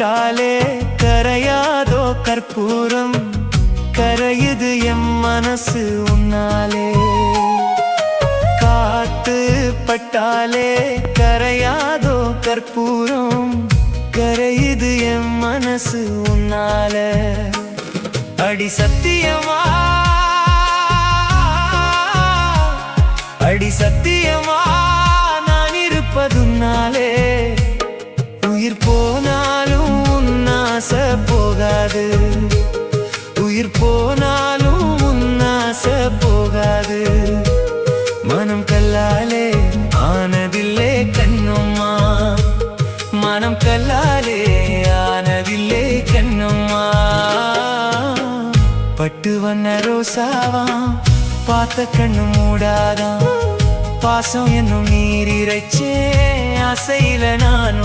பட்டாலே கரையாதோ கற்பூரம் கரையுது எம் மனசு உன்னாலே காத்து பட்டாலே கரையாதோ கற்பூரம் கரையுது எம் மனசு உன்னால அடி சத்தியமா அடி சத்தியமா நான் இருப்பதுன்னாலே உயிர் போனாலும் உன்னாச போகாது உயிர் போனாலும் உன்னாச போகாது மனம் கல்லாலே ஆனதில்லே கண்ணும்மா மனம் கல்லாலே ஆனதில்லே கண்ணும்மா பட்டு வண்ண ரோசாவா பார்த்த கண்ணு மூடாதான் பாசம் என்னும் நீர் இறைச்சே ஆசையில நான்